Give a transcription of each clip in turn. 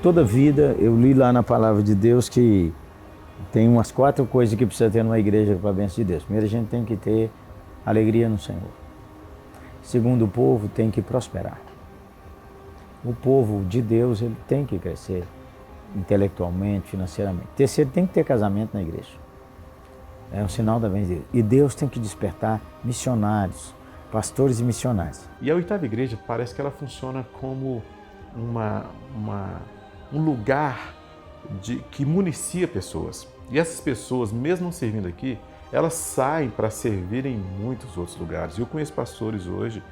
Toda vida, eu li lá na palavra de Deus que tem umas 4 coisas que precisa ter numa igreja para a bênção de Deus. Primeiro, a gente tem que ter alegria no Senhor. Segundo, o povo tem que prosperar. O povo de Deus, ele tem que crescer intelectualmente, financeiramente. Terceiro, tem que ter casamento na igreja. É um sinal da bênção de Deus. E Deus tem que despertar missionários, pastores e missionários. E a Oitava Igreja parece que ela funciona como um lugar que municia pessoas. E essas pessoas, mesmo não servindo aqui, elas saem para servir em muitos outros lugares. Eu conheço pastores hoje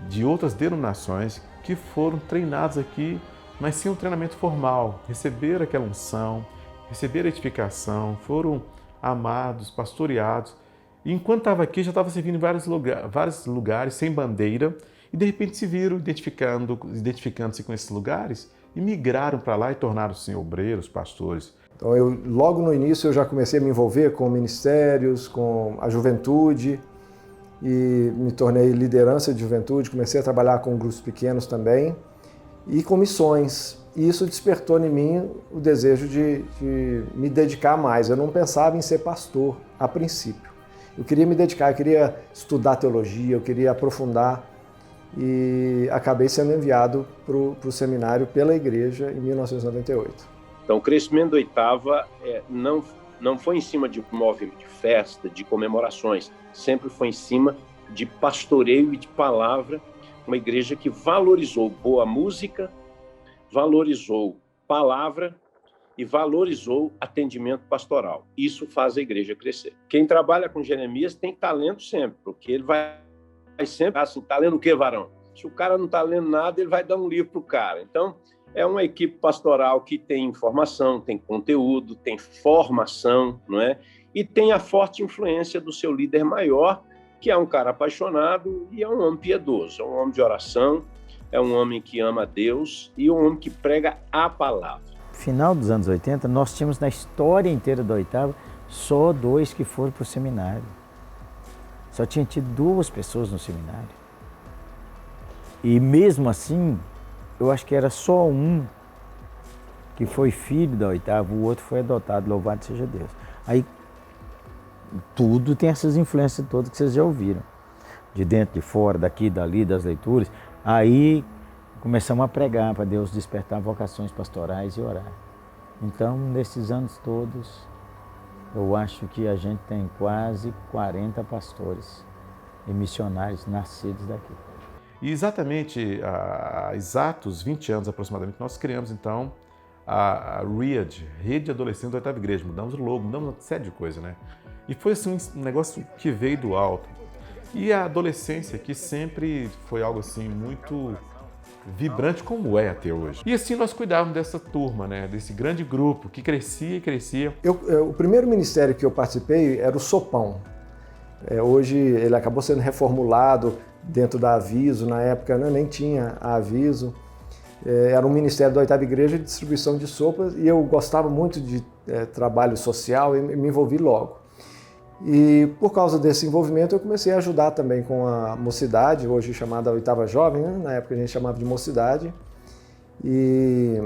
de outras denominações que foram treinados aqui, mas sem um treinamento formal. Receberam aquela unção, receberam a edificação, foram amados, pastoreados. E enquanto estava aqui, já estava servindo em vários lugares, sem bandeira, e de repente se viram identificando-se com esses lugares e migraram para lá e tornaram-se obreiros, pastores. Então logo no início eu já comecei a me envolver com ministérios, com a juventude, e me tornei liderança de juventude, comecei a trabalhar com grupos pequenos também, e com missões. E isso despertou em mim o desejo de me dedicar mais. Eu não pensava em ser pastor a princípio. Eu queria me dedicar, eu queria estudar teologia, eu queria aprofundar, e acabei sendo enviado para o seminário pela igreja em 1998. Então, o crescimento da Oitava não foi em cima de movimento de festa, de comemorações, sempre foi em cima de pastoreio e de palavra, uma igreja que valorizou boa música, valorizou palavra e valorizou atendimento pastoral. Isso faz a igreja crescer. Quem trabalha com Jeremias tem talento sempre, porque ele vai sempre assim, tá lendo o quê, varão? Se o cara não está lendo nada, ele vai dar um livro para o cara. Então, é uma equipe pastoral que tem informação, tem conteúdo, tem formação, não é? E tem a forte influência do seu líder maior, que é um cara apaixonado e é um homem piedoso, é um homem de oração, é um homem que ama a Deus e um homem que prega a palavra. Final dos anos 80, nós tínhamos na história inteira da Oitava só 2 que foram para o seminário. Só tinha tido 2 pessoas no seminário. E mesmo assim, eu acho que era só um que foi filho da Oitava, o outro foi adotado, louvado seja Deus. Aí tudo tem essas influências todas que vocês já ouviram. De dentro, de fora, daqui, dali, das leituras. Aí começamos a pregar para Deus despertar vocações pastorais e orar. Então, nesses anos todos, eu acho que a gente tem quase 40 pastores e missionários nascidos daqui. E exatamente há exatos 20 anos aproximadamente, nós criamos então a READ, Rede Adolescente da Oitava Igreja. Mudamos o logo, mudamos uma série de coisas, né? E foi assim um negócio que veio do alto. E a adolescência, que sempre foi algo assim muito vibrante, como é até hoje. E assim nós cuidávamos dessa turma, né? Desse grande grupo que crescia e crescia. O primeiro ministério que eu participei era o Sopão. Hoje ele acabou sendo reformulado dentro da Aviso, na época nem tinha a Aviso. Era um ministério da Oitava Igreja de distribuição de sopas e eu gostava muito de trabalho social e me envolvi logo. E por causa desse envolvimento eu comecei a ajudar também com a mocidade, hoje chamada Oitava Jovem, né? Na época a gente chamava de mocidade. E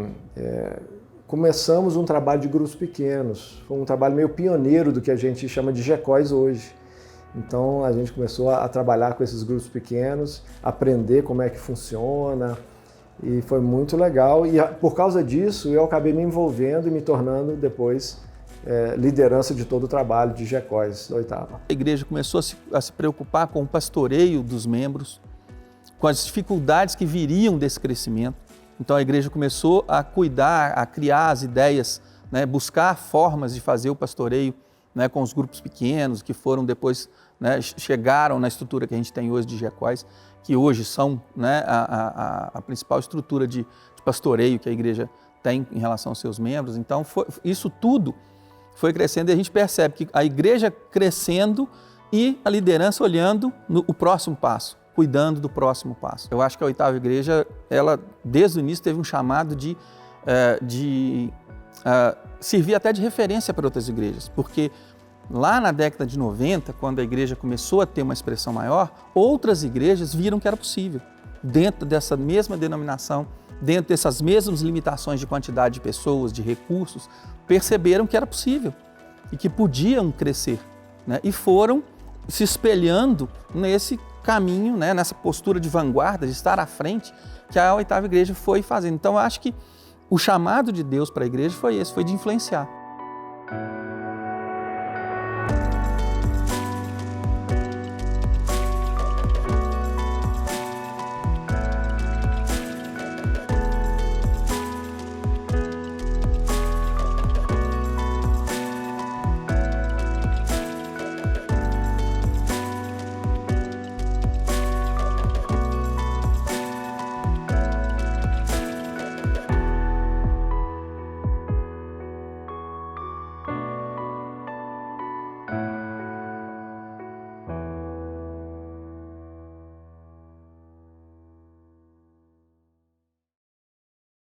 começamos um trabalho de grupos pequenos, foi um trabalho meio pioneiro do que a gente chama de GECOS hoje. Então a gente começou a trabalhar com esses grupos pequenos, aprender como é que funciona, e foi muito legal. E por causa disso eu acabei me envolvendo e me tornando depois liderança de todo o trabalho de GECOS da Oitava. A igreja começou a se preocupar com o pastoreio dos membros, com as dificuldades que viriam desse crescimento. Então a igreja começou a cuidar, a criar as ideias, né, buscar formas de fazer o pastoreio, né, com os grupos pequenos, que foram depois, né, chegaram na estrutura que a gente tem hoje de GECOS, que hoje são, né, a principal estrutura de pastoreio que a igreja tem em relação aos seus membros. Então isso tudo foi crescendo e a gente percebe que a igreja crescendo e a liderança olhando o próximo passo, cuidando do próximo passo. Eu acho que a Oitava Igreja, ela desde o início teve um chamado de servir até de referência para outras igrejas, porque lá na década de 90, quando a igreja começou a ter uma expressão maior, outras igrejas viram que era possível, dentro dessa mesma denominação, dentro dessas mesmas limitações de quantidade de pessoas, de recursos, perceberam que era possível e que podiam crescer, né? E foram se espelhando nesse caminho, né? Nessa postura de vanguarda, de estar à frente, que a Oitava Igreja foi fazendo. Então, eu acho que o chamado de Deus para a igreja foi esse, foi de influenciar.